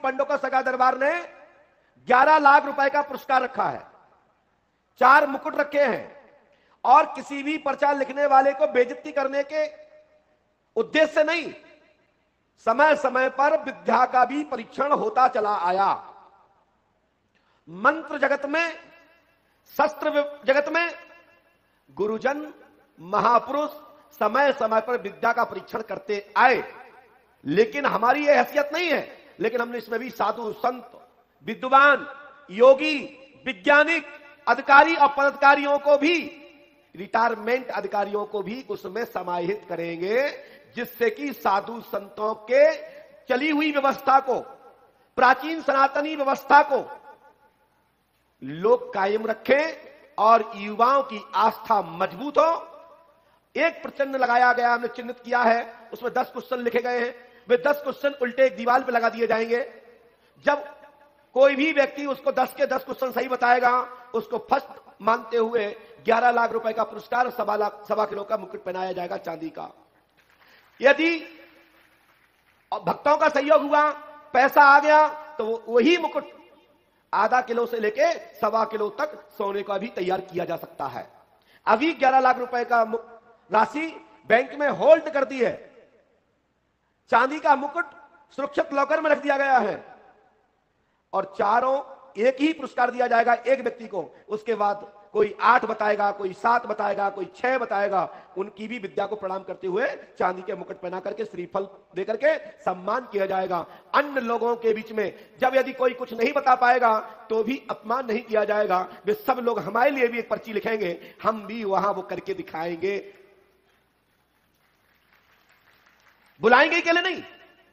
पंडों का सगा दरबार ने 11 लाख रुपए का पुरस्कार रखा है, 4 मुकुट रखे हैं, और किसी भी पर्चा लिखने वाले को बेइज्जती करने के उद्देश्य से नहीं, समय समय पर विद्या का भी परीक्षण होता चला आया। मंत्र जगत में, शस्त्र जगत में गुरुजन महापुरुष समय समय पर विद्या का परीक्षण करते आए, लेकिन हमारी यह हैसियत नहीं है। लेकिन हमने इसमें भी साधु संत, विद्वान, योगी, वैज्ञानिक, अधिकारी और पदाधिकारियों को भी, रिटायरमेंट अधिकारियों को भी उसमें समाहित करेंगे, जिससे कि साधु संतों के चली हुई व्यवस्था को, प्राचीन सनातनी व्यवस्था को लोग कायम रखें और युवाओं की आस्था मजबूत हो। एक प्रचिन्ह लगाया गया, हमने चिन्हित किया है, उसमें 10 क्वेश्चन लिखे गए हैं। वे 10 क्वेश्चन उल्टे एक दीवार पे लगा दिए जाएंगे। जब कोई भी व्यक्ति उसको 10 के 10 क्वेश्चन सही बताएगा, उसको फर्स्ट मानते हुए 11 लाख रुपए का पुरस्कार, 1.25 किलो का मुकुट पहनाया जाएगा चांदी का। यदि भक्तों का सहयोग हुआ, पैसा आ गया, तो वही मुकुट आधा किलो से लेके 1.25 किलो तक सोने का भी तैयार किया जा सकता है। अभी 11 लाख रुपए का राशि बैंक में होल्ड कर दी है, चांदी का मुकुट सुरक्षित लॉकर में रख दिया गया है, और चारों एक ही पुरस्कार दिया जाएगा एक व्यक्ति को। उसके बाद कोई 8 बताएगा, कोई 7 बताएगा, कोई 6 बताएगा, उनकी भी विद्या को प्रणाम करते हुए चांदी के मुकुट पहना करके, श्रीफल देकर के सम्मान किया जाएगा। अन्य लोगों के बीच में जब यदि कोई कुछ नहीं बता पाएगा तो भी अपमान नहीं किया जाएगा। वे सब लोग हमारे लिए भी एक पर्ची लिखेंगे, हम भी वहां वो करके दिखाएंगे। बुलाएंगे के लिए नहीं,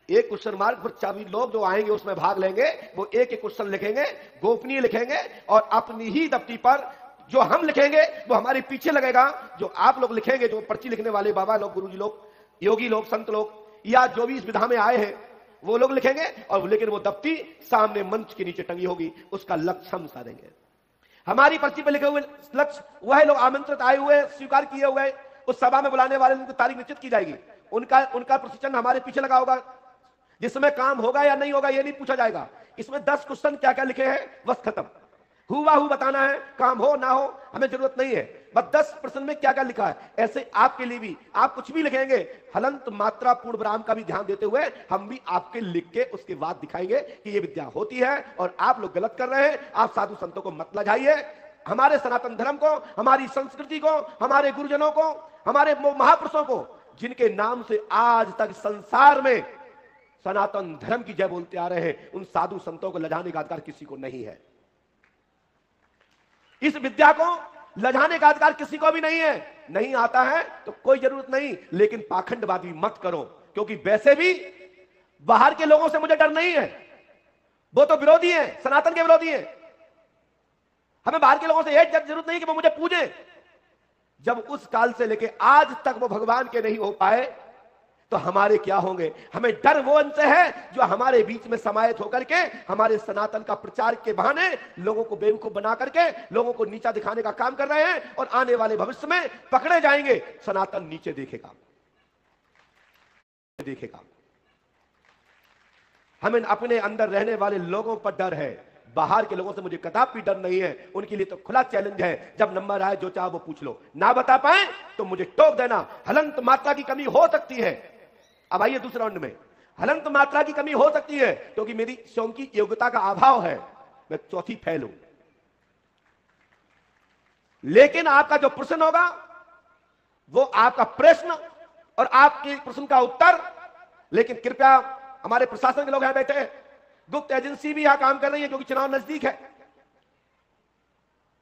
एक क्वेश्चन मार्क पर सभी लोग जो आएंगे उसमें भाग लेंगे, वो एक एक क्वेश्चन लिखेंगे, गोपनीय लिखेंगे, और अपनी ही दफ्ती पर जो हम लिखेंगे वो हमारे पीछे लगेगा। जो आप लोग लिखेंगे, जो पर्ची लिखने वाले बाबा लोग, गुरुजी लोग, योगी लोग, संत लोग, या जो भी इस विधा में आए हैं, वो लोग लिखेंगे, और लेकिन वो दफ्ती सामने मंच के नीचे टंगी होगी, उसका लक्ष्य हम साधेंगे। हमारी पर्ची पर लिखे हुए लक्ष्य वह लोग आमंत्रित आए हुए, स्वीकार किए हुए, उस सभा में बुलाने वाले उनकी तारीख निश्चित की जाएगी। उनका प्रशिक्षण हमारे पीछे लगा होगा, जिसमें काम होगा या नहीं होगा ये नहीं पूछा जाएगा। इसमें 10 क्वेश्चन क्या क्या लिखे हैं, बस खत्म, हुआ बताना है, काम हो ना हो हमें जरूरत नहीं है, बस 10 प्रश्न में क्या क्या लिखा है। ऐसे आपके लिए भी आप कुछ भी लिखेंगे, हलंत मात्रा पूर्ण विराम का भी ध्यान देते हुए हम भी आपके लिख के उसके बाद दिखाएंगे कि ये विद्या होती है और आप लोग गलत कर रहे हैं। आप साधु संतों को मत लजाइए, हमारे सनातन धर्म को, हमारी संस्कृति को, हमारे गुरुजनों को, हमारे महापुरुषों को, जिनके नाम से आज तक संसार में सनातन धर्म की जय बोलते आ रहे हैं, उन साधु संतों को लजाने का अधिकार किसी को नहीं है। इस विद्या को लजाने का अधिकार किसी को भी नहीं है। नहीं आता है तो कोई जरूरत नहीं, लेकिन पाखंडवादी मत करो, क्योंकि वैसे भी बाहर के लोगों से मुझे डर नहीं है, वो तो विरोधी हैं, सनातन के विरोधी हैं। हमें बाहर के लोगों से एक जरूरत नहीं कि वो मुझे पूजे। जब उस काल से लेके आज तक वो भगवान के नहीं हो पाए तो हमारे क्या होंगे। हमें डर वो उनसे है जो हमारे बीच में समाहित होकर के हमारे सनातन का प्रचार के बहाने लोगों को बेवकूफ बना करके लोगों को नीचा दिखाने का काम कर रहे हैं, और आने वाले भविष्य में पकड़े जाएंगे। सनातन नीचे देखेगा। हमें अपने अंदर रहने वाले लोगों पर डर है, बाहर के लोगों से मुझे कदापि डर नहीं है। उनके लिए तो खुला चैलेंज है, जब नंबर आए जो चाहे वो पूछ लो, ना बता पाए तो मुझे टोक देना। हलंत मात्रा की कमी हो सकती है। अब आइए दूसरे राउंड में। हलंत मात्रा की कमी हो सकती है क्योंकि मेरी स्वयं की योग्यता का अभाव है, मैं चौथी फेल हूं। लेकिन आपका जो प्रश्न होगा वो आपका प्रश्न और आपके प्रश्न का उत्तर, लेकिन कृपया हमारे प्रशासन के लोग यहां बैठे हैं, गुप्त एजेंसी भी यहां काम कर रही है क्योंकि चुनाव नजदीक है।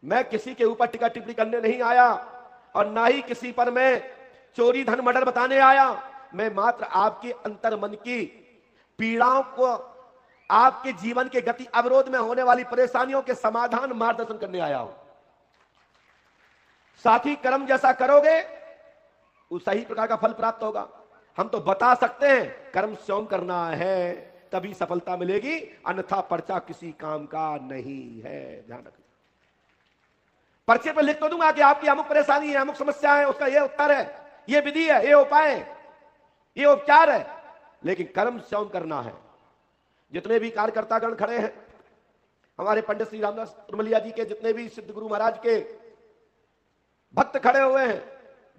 मैं किसी के ऊपर टिक्का टिप्पणी करने नहीं आया और ना ही किसी पर मैं चोरी धन मर्डर बताने आया। मैं मात्र आपके अंतर मन की पीड़ाओं को, आपके जीवन के गति अवरोध में होने वाली परेशानियों के समाधान मार्गदर्शन करने आया हूं। साथी कर्म जैसा करोगे उस सही प्रकार का फल प्राप्त होगा। हम तो बता सकते हैं कर्म स्वयं करना है तभी सफलता मिलेगी, अन्यथा पर्चा किसी काम का नहीं है। ध्यान रखना। पर्चे पर लिख तो दूंगा कि आपकी अमुक परेशानी है, अमुक समस्या है, उसका यह उत्तर है, यह विधि है, यह उपाय है, यह उपचार है, लेकिन कर्म स्वयं करना है। जितने भी कार्यकर्तागण खड़े हैं, हमारे पंडित श्री रामदास उर्मलिया जी के जितने भी सिद्ध गुरु महाराज के भक्त खड़े हुए हैं,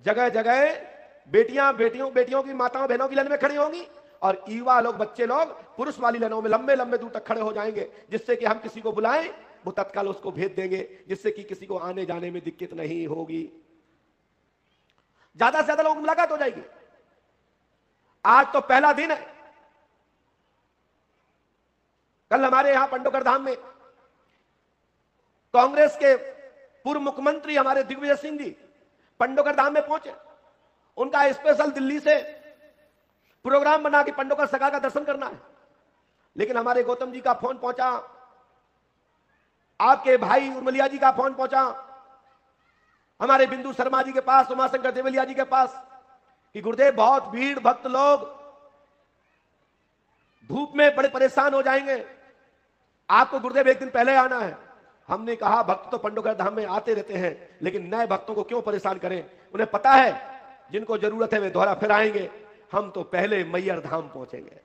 जगह जगह बेटियों की माताओं बहनों की लाइन में खड़ी होंगी और युवा लोग, बच्चे लोग पुरुष वाली लाइनों में लंबे लंबे दूर तक खड़े हो जाएंगे, जिससे कि हम किसी को बुलाएं वो तत्काल उसको भेज देंगे, जिससे कि किसी को आने जाने में दिक्कत नहीं होगी, ज्यादा से ज्यादा लोगों की मुलाकात हो जाएगी। आज तो पहला दिन है। कल हमारे यहां पंडोकर धाम में कांग्रेस के पूर्व मुख्यमंत्री हमारे दिग्विजय सिंह जी पंडोकर धाम में पहुंचे। उनका स्पेशल दिल्ली से प्रोग्राम बना कि पंडोकर सरकार का दर्शन करना है, लेकिन हमारे गौतम जी का फोन पहुंचा, आपके भाई उर्मलिया जी का फोन पहुंचा, हमारे बिंदु शर्मा जी के पास, उमाशंकर देवलिया जी के पास, कि गुरुदेव बहुत भीड़, भक्त लोग धूप में बड़े परेशान हो जाएंगे, आपको गुरुदेव एक दिन पहले आना है। हमने कहा भक्त तो पंडोकर धाम में आते रहते हैं, लेकिन नए भक्तों को क्यों परेशान करें, उन्हें पता है जिनको जरूरत है वे दोबारा फिर आएंगे, हम तो पहले मैयर धाम पहुंचेंगे।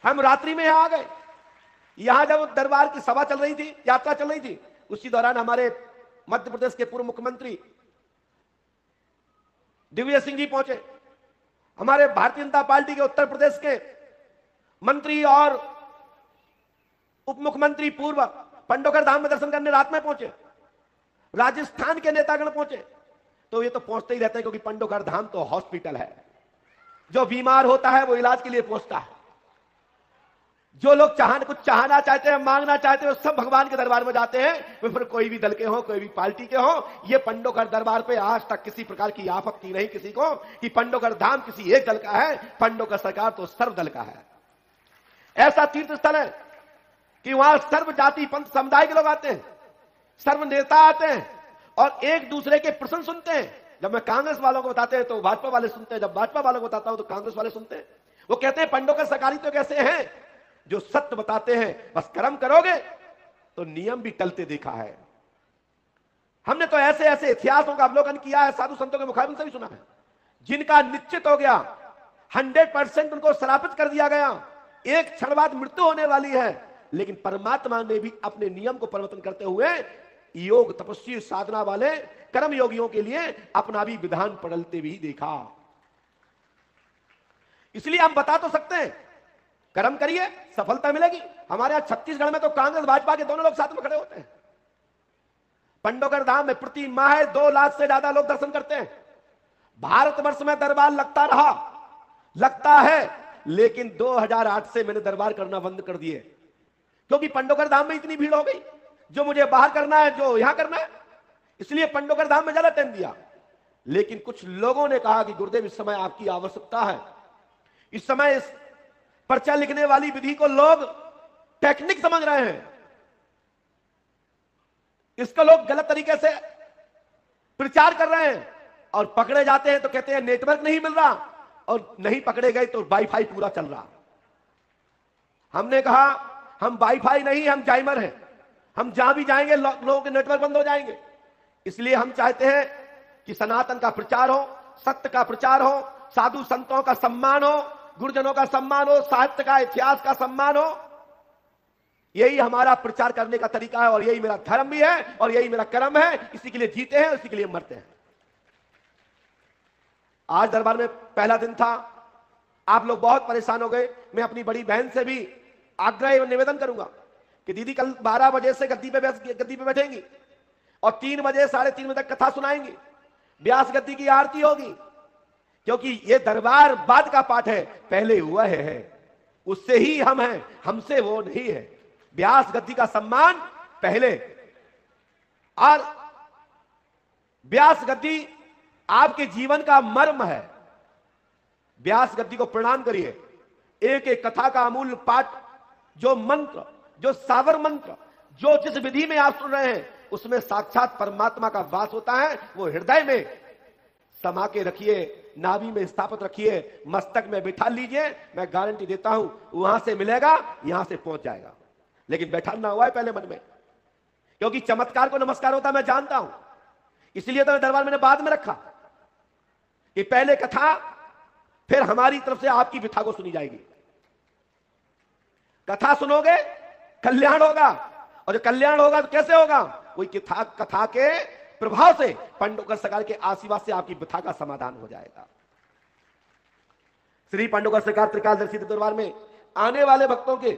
हम रात्रि में आ गए। यहां जब दरबार की सभा चल रही थी, यात्रा चल रही थी, उसी दौरान हमारे मध्य प्रदेश के पूर्व मुख्यमंत्री दिग्विजय सिंह जी पहुंचे, हमारे भारतीय जनता पार्टी के उत्तर प्रदेश के मंत्री और उप मुख्यमंत्री पूर्व पंडोकर धाम में दर्शन करने रात में पहुंचे, राजस्थान के नेतागण पहुंचे। तो ये तो पहुंचते ही रहते हैं, क्योंकि पंडोकर धाम तो हॉस्पिटल है, जो बीमार होता है वो इलाज के लिए पहुंचता है। जो लोग कुछ चाहना चाहते हैं, मांगना चाहते हैं, सब भगवान के दरबार में जाते हैं, वे फिर कोई भी दल के हो, कोई भी पार्टी के हो। ये पंडोकर दरबार पे आज तक किसी प्रकार की आपत्ति नहीं किसी को कि पंडोकर धाम किसी एक दल का है। पंडोकर सरकार तो सर्व दल का है। ऐसा तीर्थ स्थल है कि वहां सर्व जाति पंथ समुदाय के लोग आते हैं, सर्व नेता आते हैं और एक दूसरे के प्रश्न सुनते हैं। जब मैं कांग्रेस वालों को बताते हैं तो भाजपा वाले सुनते हैं, जब भाजपा वालों को बताता हूं तो कांग्रेस वाले सुनते हैं। वो कहते हैं पंडोकर सरकारी तो कैसे हैं, जो सत्य बताते हैं, बस कर्म करोगे तो नियम भी टलते देखा है। हमने तो ऐसे ऐसे इतिहासों का अवलोकन किया है, साधु संतों के मुखाबिन से भी सुना है, जिनका निश्चित हो गया, 100% उनको श्रापित कर दिया गया, एक क्षण बाद मृत्यु होने वाली है, लेकिन परमात्मा ने भी अपने नियम को परिवर्तन करते हुए योग तपस्वी साधना वाले कर्म योगियों के लिए अपना भी विधान बदलते भी देखा। इसलिए हम बता तो सकते हैं, कर्म करिए सफलता मिलेगी। हमारे यहां छत्तीसगढ़ में तो कांग्रेस भाजपा के दोनों लोग साथ में खड़े होते हैं। पंडोकर धाम में प्रति माह 2 लाख से ज्यादा लोग दर्शन करते हैं। भारतवर्ष में दरबार लगता है, लेकिन 2008 से मैंने दरबार करना बंद कर दिए, क्योंकि पंडोकर धाम में इतनी भीड़ हो गई। जो मुझे बाहर करना है, जो यहां करना है, इसलिए पंडोकर धाम में ज्यादा टाइम दिया। लेकिन कुछ लोगों ने कहा कि गुरुदेव इस समय आपकी आवश्यकता है, इस समय इस पर्चा लिखने वाली विधि को लोग टेक्निक समझ रहे हैं, इसका लोग गलत तरीके से प्रचार कर रहे हैं और पकड़े जाते हैं तो कहते हैं नेटवर्क नहीं मिल रहा, और नहीं पकड़े गए तो वाईफाई पूरा चल रहा। हमने कहा हम वाईफाई नहीं, हम जाइमर हैं, हम जहां भी जाएंगे लोगों के नेटवर्क बंद हो जाएंगे। इसलिए हम चाहते हैं कि सनातन का प्रचार हो, सत्य का प्रचार हो, साधु संतों का सम्मान हो, गुरुजनों का सम्मान हो, साहित्य का, इतिहास का सम्मान हो। यही हमारा प्रचार करने का तरीका है और यही मेरा धर्म भी है और यही मेरा कर्म है। इसी के लिए जीते हैं, इसी के लिए मरते हैं। आज दरबार में पहला दिन था, आप लोग बहुत परेशान हो गए। मैं अपनी बड़ी बहन से भी आग्रह एवं निवेदन करूंगा कि दीदी कल 12 बजे से गद्दी पे बैठेंगी और 3 बजे 3:30 बजे तक कथा सुनाएंगी, व्यास गद्दी की आरती होगी, क्योंकि ये दरबार बाद का पाठ है, पहले हुआ है, उससे ही हम हैं, हमसे वो नहीं है। व्यास गद्दी का सम्मान पहले, और व्यास गद्दी आपके जीवन का मर्म है। व्यास गद्दी को प्रणाम करिए। एक एक कथा का अमूल्य पाठ, जो मंत्र, जो सावर मंत्र, जो जिस विधि में आप सुन रहे हैं, उसमें साक्षात परमात्मा का वास होता है। वो हृदय में समा के रखिए, नाभि में स्थापित रखिए, मस्तक में बिठा लीजिए। मैं गारंटी देता हूं वहां से मिलेगा, यहां से पहुंच जाएगा। लेकिन बैठाना हुआ है पहले मन में, क्योंकि चमत्कार को नमस्कार होता है, मैं जानता हूं। इसलिए तो मैं दरबार मैंने बाद में रखा कि पहले कथा, फिर हमारी तरफ से आपकी विथा को सुनी जाएगी। कथा सुनोगे कल्याण होगा, और जो कल्याण होगा तो कैसे होगा? वही कथा के प्रभाव से, पांडुकर सरकार के आशीर्वाद से आपकी व्यथा का समाधान हो जाएगा। श्री पांडुकर सरकार त्रिकालदर्शी दरबार में आने वाले भक्तों के